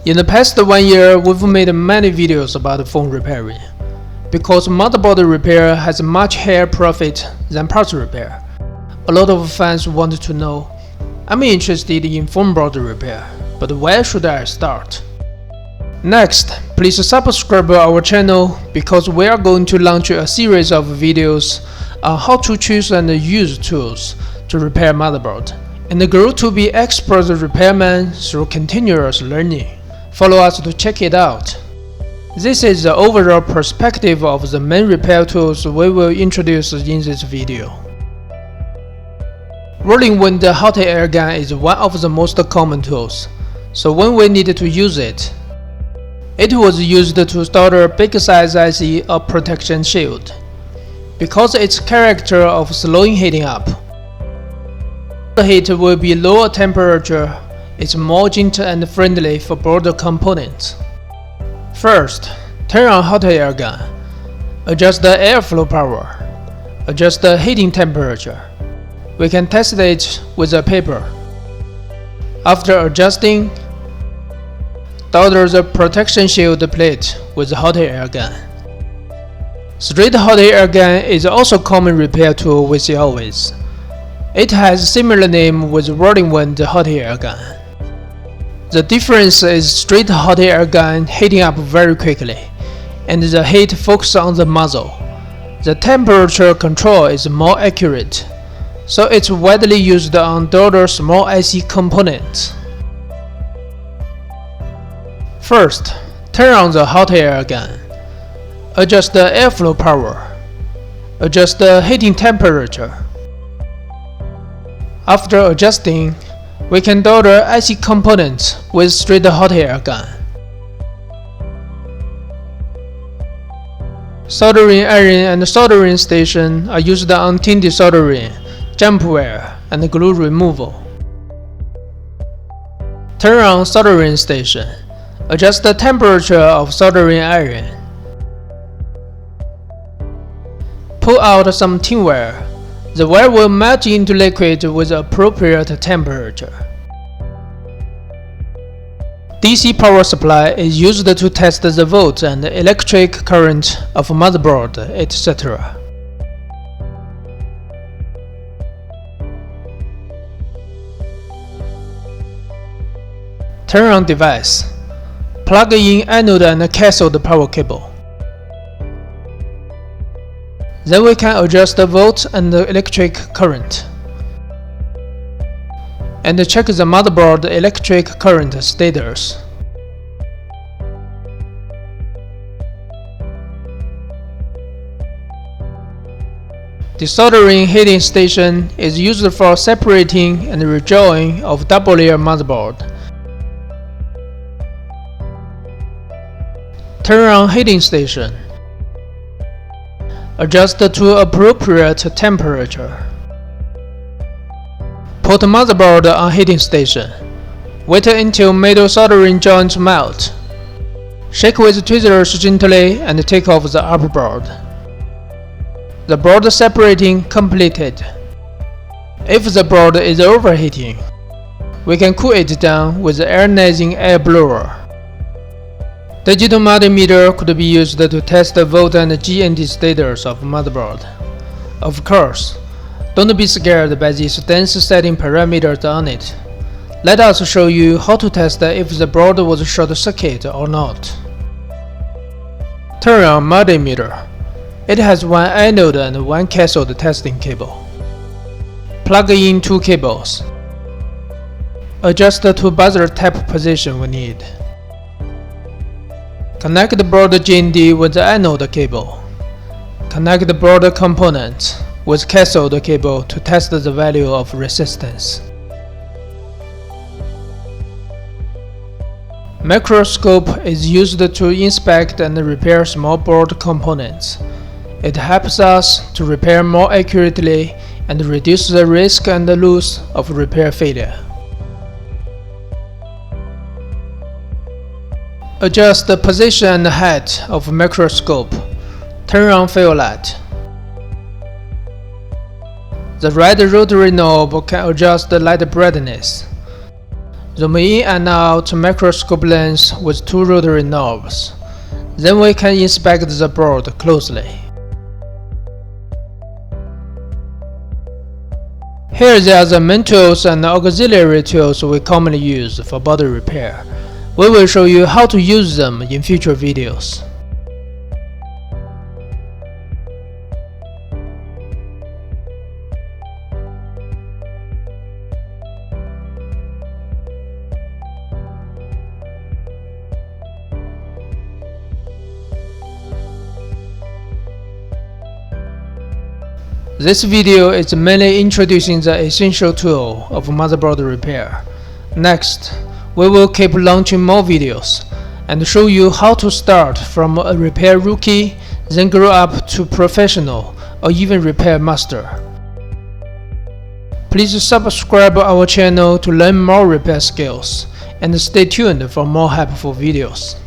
In the past 1 year, we've made many videos about phone repairing. Because motherboard repair has a much higher profit than parts repair, a lot of fans want to know, I'm interested in phone board repair, but where should I start? Next, please subscribe our channel because we are going to launch a series of videos on how to choose and use tools to repair motherboard, and grow to be expert repairman through continuous learning. Follow us to check it out. This is the overall perspective of the main repair tools we will introduce in this video. Whirling wind hot air gun is one of the most common tools, so when we need to use it, it was used to solder a big size IC or protection shield. Because its character of slowing heating up, the heat will be lower temperature. It's more gentle and friendly for board components. First, turn on hot air gun. Adjust the airflow power. Adjust the heating temperature. We can test it with a paper. After adjusting, solder the protection shield plate with the hot air gun. Straight hot air gun is also a common repair tool we see always. It has a similar name with whirling wind hot air gun. The difference is straight hot air gun heating up very quickly, and the heat focuses on the muzzle. The temperature control is more accurate, so it's widely used on solder small IC components. First, turn on the hot air gun. Adjust the airflow power. Adjust the heating temperature. After adjusting, we can solder IC components with straight hot air gun. Soldering iron and soldering station are used on tin desoldering, jump wear, and glue removal. Turn on soldering station. Adjust the temperature of soldering iron. Pull out some tin wire. The wire will melt into liquid with appropriate temperature. DC power supply is used to test the volt and electric current of motherboard, etc. Turn on device. Plug in anode and cathode power cable. Then we can adjust the volt and the electric current, and check the motherboard electric current status. The soldering heating station is used for separating and redrawing of double-layer motherboard. Turn on heating station. Adjust to appropriate temperature. Put motherboard on heating station. Wait until metal soldering joints melt. Shake with tweezers gently and take off the upper board. The board separating completed. If the board is overheating, we can cool it down with the ionizing air blower. Digital multimeter could be used to test the volt and GND status of motherboard. Of course, don't be scared by these dense setting parameters on it. Let us show you how to test if the board was short circuit or not. Turn on multimeter. It has one anode and one cathode testing cable. Plug in two cables. Adjust to buzzer tap position when needed. Connect the board GND with the anode cable. Connect the board components with cathode cable to test the value of resistance. Microscope is used to inspect and repair small board components. It helps us to repair more accurately and reduce the risk and loss of repair failure. Adjust the position and height of microscope. Turn on fill light. The red rotary knob can adjust the light brightness. zooming in and out microscope lens with 2 rotary knobs. Then we can inspect the board closely. Here there are the main tools and auxiliary tools we commonly use for body repair. We will show you how to use them in future videos. This video is mainly introducing the essential tool of motherboard repair. Next, we will keep launching more videos and show you how to start from a repair rookie, then grow up to professional or even repair master. Please subscribe our channel to learn more repair skills and stay tuned for more helpful videos.